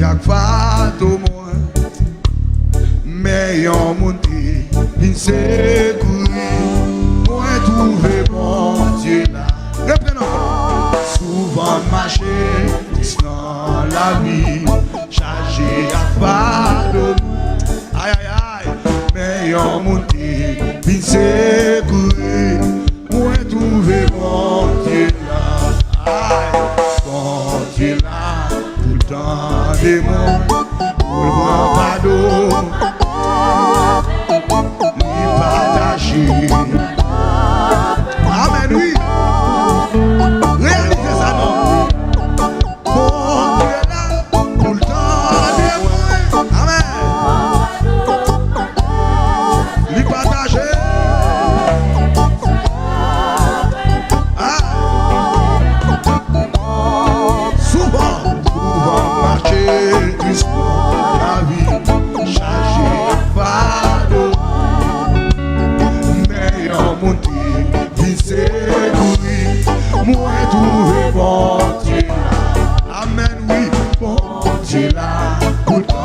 ak fato mwen, mais yon monte, vin sekouri, mwen trouve bon Dieu là. Reprenons. Souvent marché dans la vie, chargé à fato, aïe aïe aïe, mais yon monte, vin sekouri, mwen trouve bon Dieu là. Aïe, bon Dieu là, tout le temps des mondes, pour le grand pardon, lui partager. Amen, oui. Réalisez ça, non? Bon Dieu là, tout le temps des mondes. Amen. Lui partager. La vie chargée à fardeau, mais en monté, il s'est nourri, moi trouvé bon Dieu là. Amen, oui, bon Dieu là, tout le temps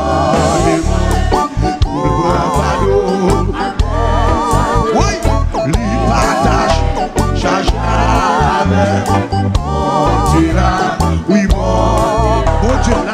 des mots, pour le grand fardeau. Oui, lui partage, charge avec bon Dieu là, oui, bon Dieu là.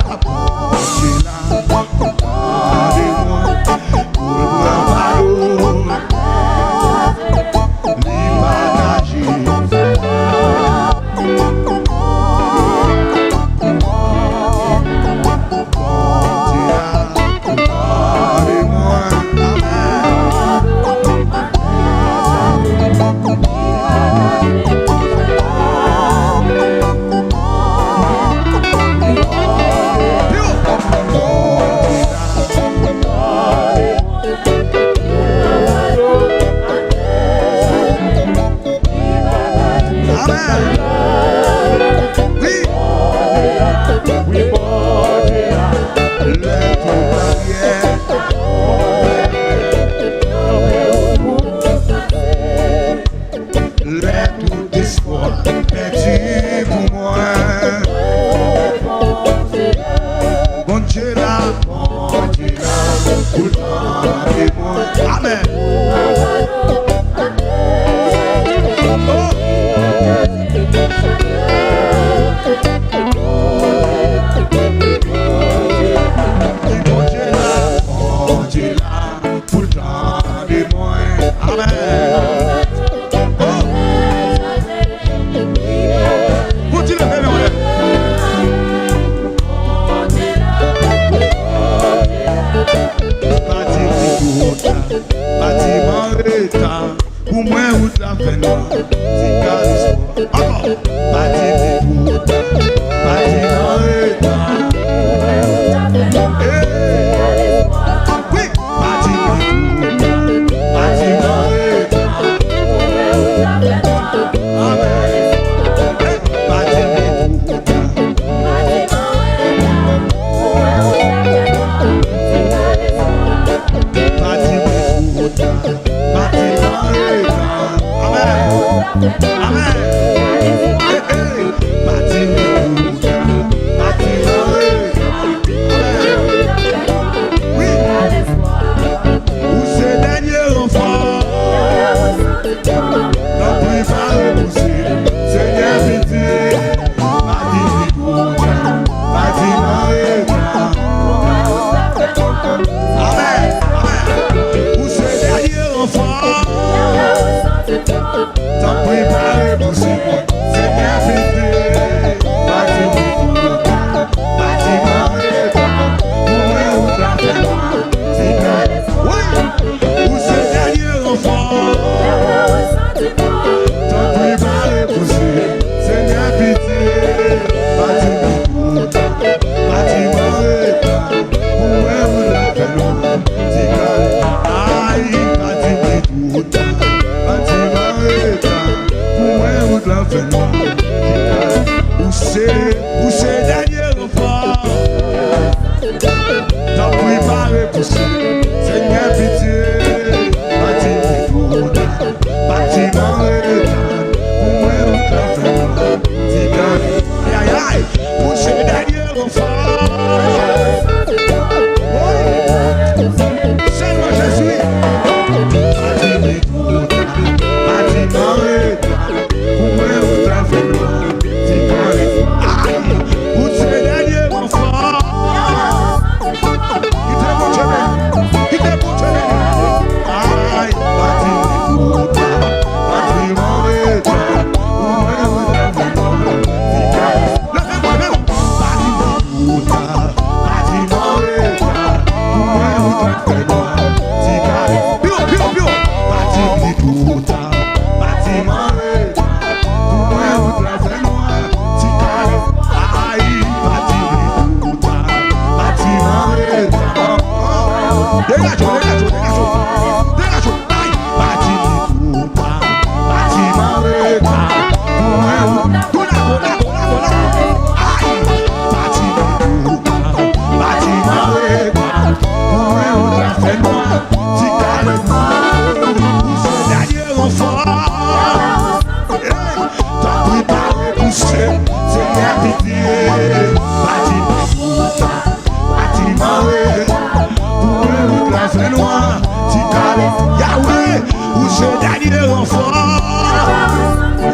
où ce dernier enfant.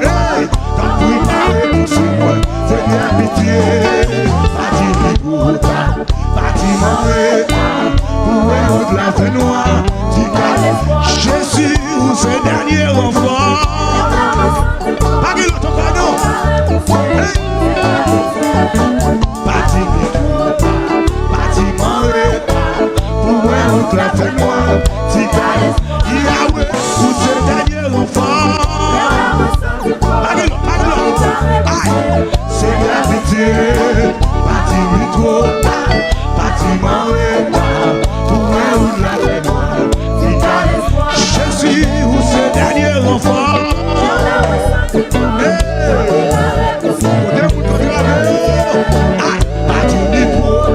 Hey, t'as préparé pour ce moi, Seigneur pitié. Bâtiment pour ta, bâtiment pour la fin noire. Jésus, où ce dernier enfant. Pas que l'autre cadeau. Bâtiment pour la fin noire. Yahweh, où ce dernier enfant. C'est la pitié, bâtiment trop, bâtiment pour la mémoire. Jésus, où ce dernier enfant. Bâtiment trop,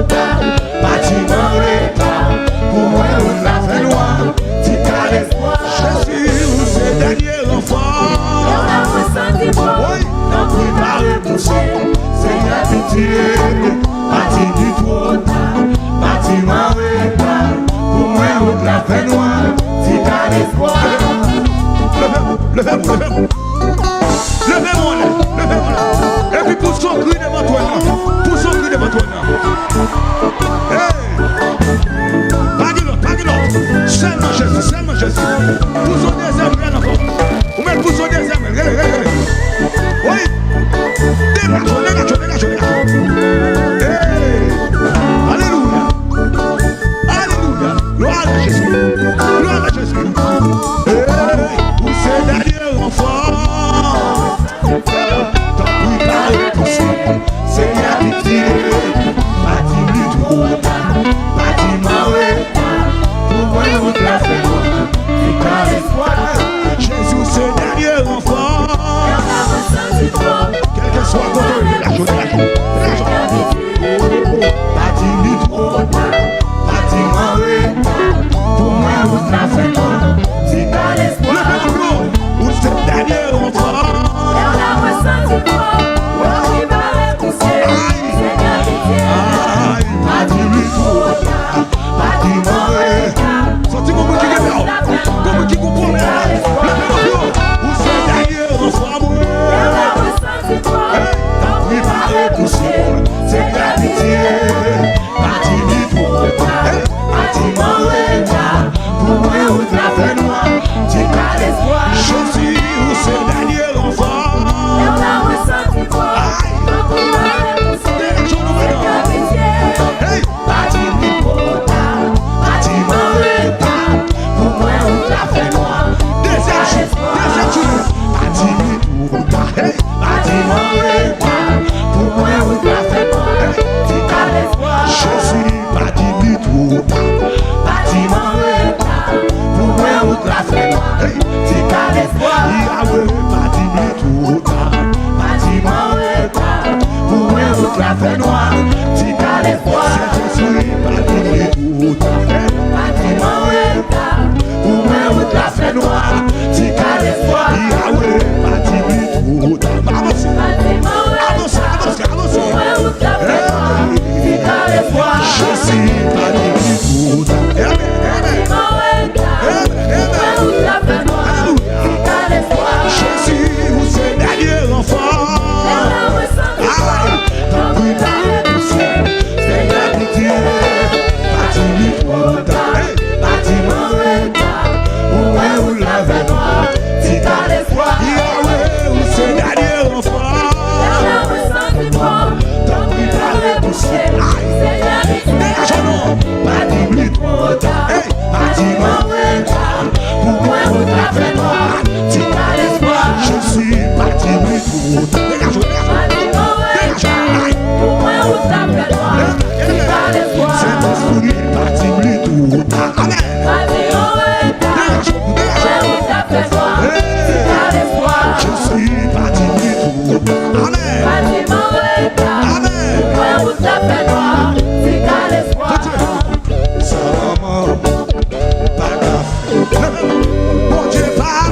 bâtiment pour la mémoire. Jésus, où ce dernier enfant. C'est la pitié, bâtiment trop, bâtiment pour moi la fin noire, si t'as l'espoir. Levez-vous, et puis pousse son cri devant toi, pousse son cri devant toi. Hey, pas de l'autre, seulement Jésus, pousse son deuxième rien encore, ou même pousse son deuxième, regardez. Oui, dégage. Hey, alléluia, gloire à Jésus. Hey, où c'est dernier enfant. T'as préparé pour ça, c'est la pitié. Bâtiment trop, bâtiment pour moi la fin noire. Jésus, c'est dernier enfant. Quel que soit votre bâtiment trop, bâtiment pour moi la fin noire. Si t'as l'espoir, où c'est dernier enfant. Sorti comme qui est comme qui comprend. Où c'est dernier enfant. Préparé pour c'est la pitié. Bâtiment trop, bâtiment pour moi la fin noire. Si t'as l'espoir, Jésus, où c'est dernier enfant. Hey, bâtiment trop, bâtiment pour moi la fin noire. Deuxième jour, bâtiment trop, hey, bâtiment pour moi la fin noire. Si t'as l'espoir, Jésus, bâtiment trop, bâtiment pour moi la fin noire. Hey, si t'as l'espoir, Yahweh, bâtiment trop, bâtiment pour moi la fin noire. Si t'as l'espoir, Jésus, bâtiment trop, bâtiment pour moi la fin noire. Si t'as l'espoir, Yahweh, bâtiment trop, avance. Jésus, bâtiment trop, Jésus, où c'est dernier enfant. C'est la pitié, bâtiment trop, bâtiment où la fin noire. Si t'as l'espoir, Yahweh, où c'est dernier enfant. T'as préparé pour ça. Bâtiment trop, bâtiment pour moi la fin noire. Si t'as l'espoir, je suis bâtiment trop. Dégage. Pour moi la fin noire. Si t'as l'espoir, c'est mon esprit bâtiment trop. Amen. Je suis bâtiment trop. Amen. Mon Dieu, pas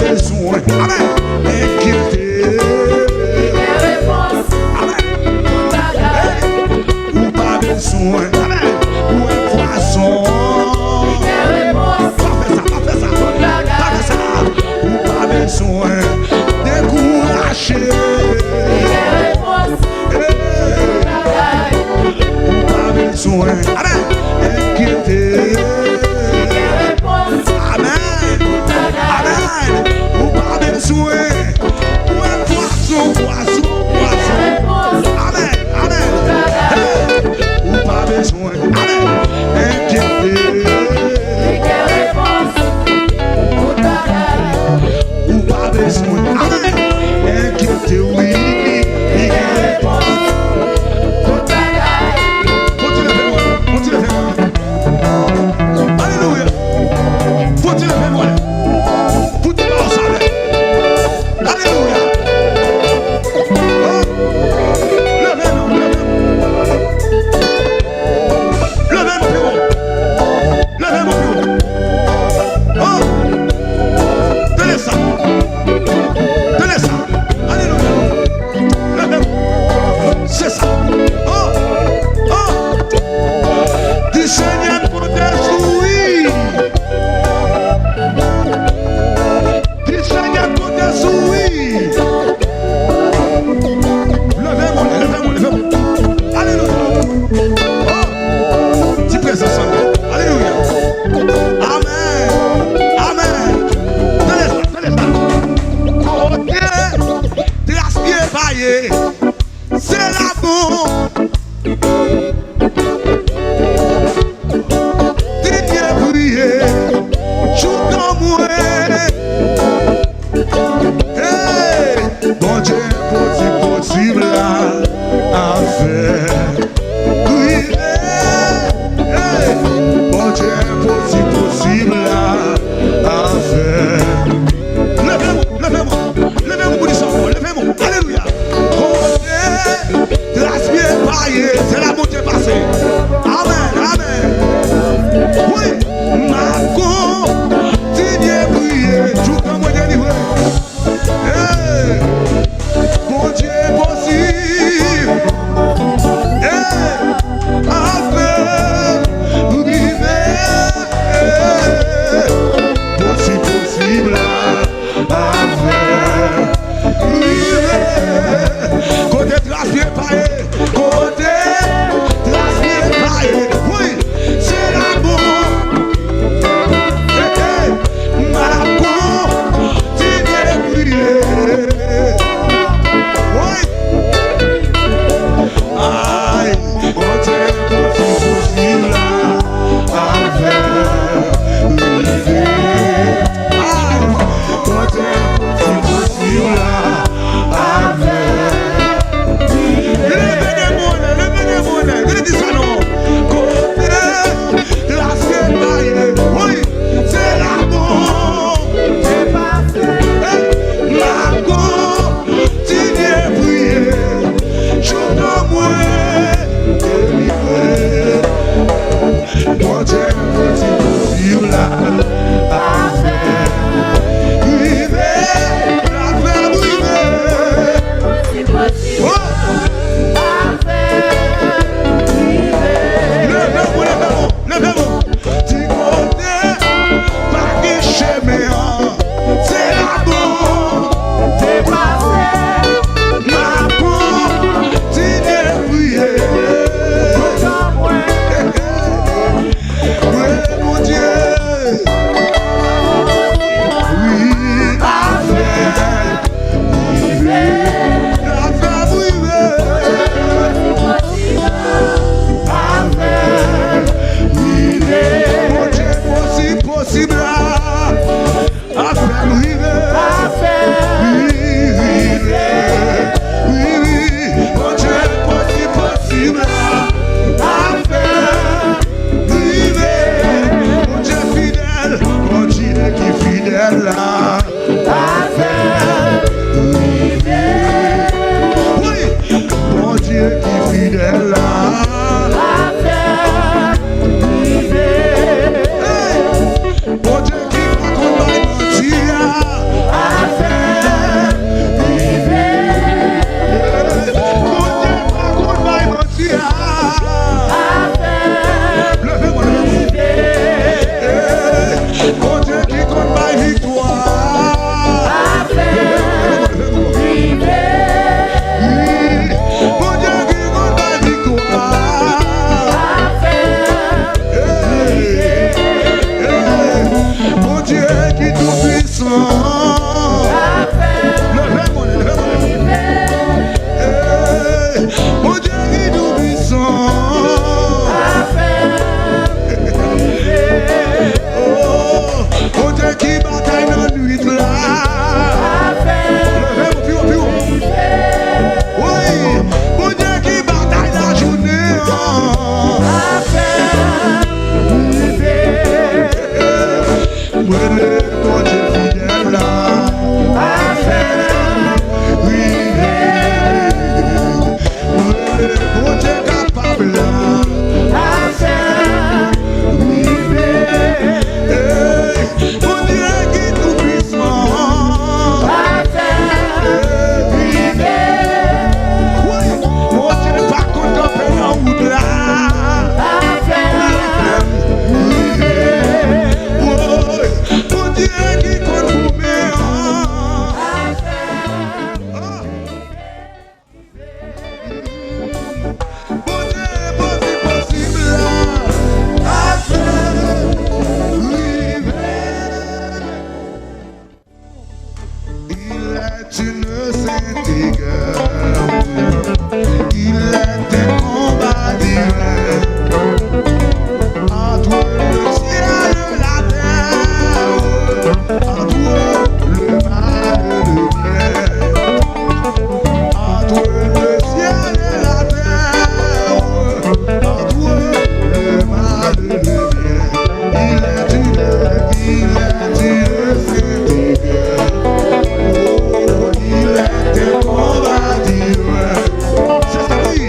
Besoin fidèle là. Oui, bon Dieu qui fidèle là. Bon Dieu qui va combattre mentir. Bon Dieu qui compte ma victoire. Bon Dieu qui compte ma victoire. Bon Dieu qui est tout puissant. Bon Dieu qui est tout puissant. Bon Dieu qui bataille dans la nuit là. Oui, bon Dieu qui bataille la journée. Oui, bon Dieu fidèle là. Oui, bon Dieu capable là. Bon Dieu qui est tout puissant. Oui, bon Dieu pas content de la route là. Bon Dieu qui compte vous bien. Bon Dieu, possible là. Il est une sainte guerre, il est un combat divin, entre le ciel et la terre, entre le mal et le bien, entre le ciel et la terre, entre le mal et le bien, il est une sainte guerre. Il est un combat divin. C'est ça, oui.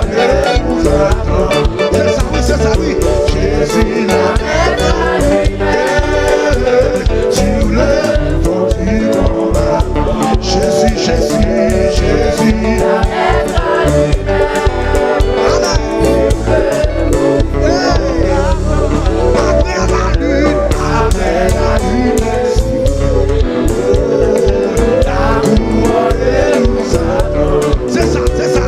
couronne nous attend. C'est ça, oui, c'est ça, oui. Jésus n'arrête pas sur le front du combat. Jésus, Jésus, Jésus n'arrête pas. Après la lutte, la couronne nous attend. C'est ça, c'est ça.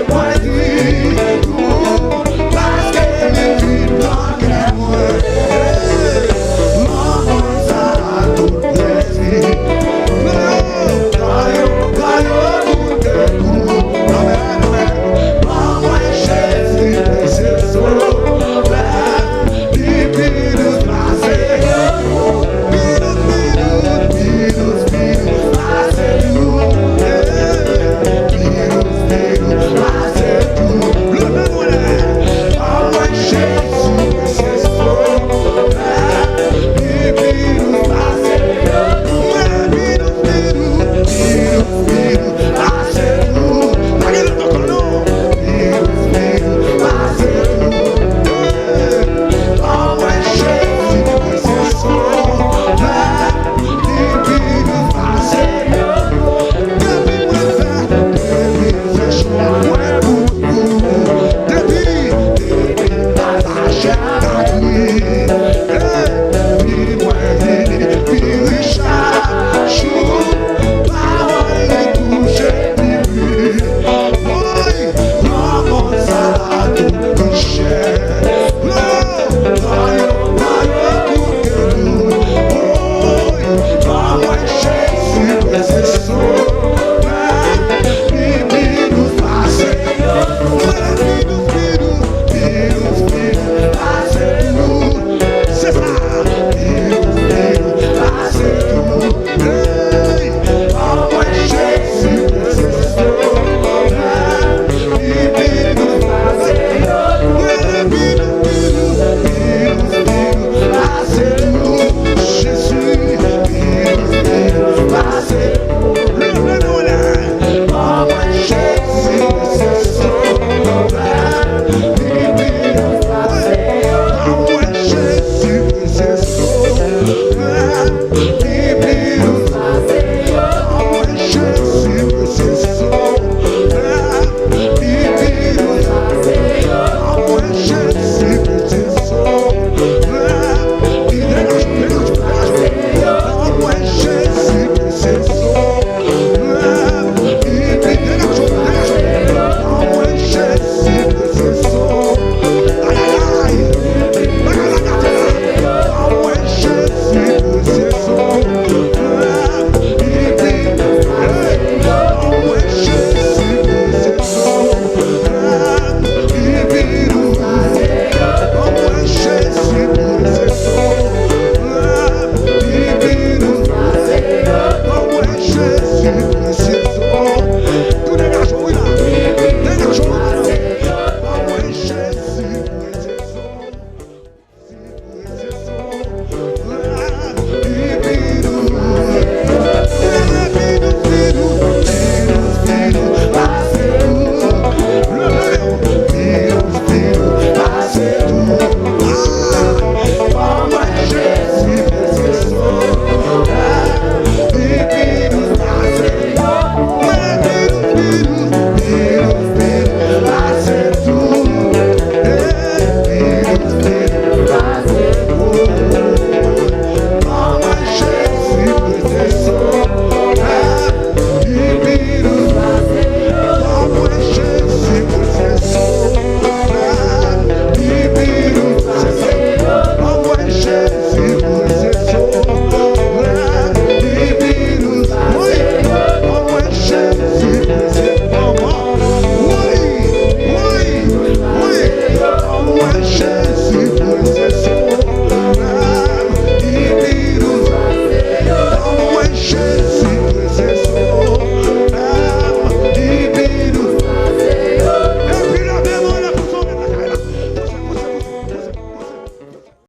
moi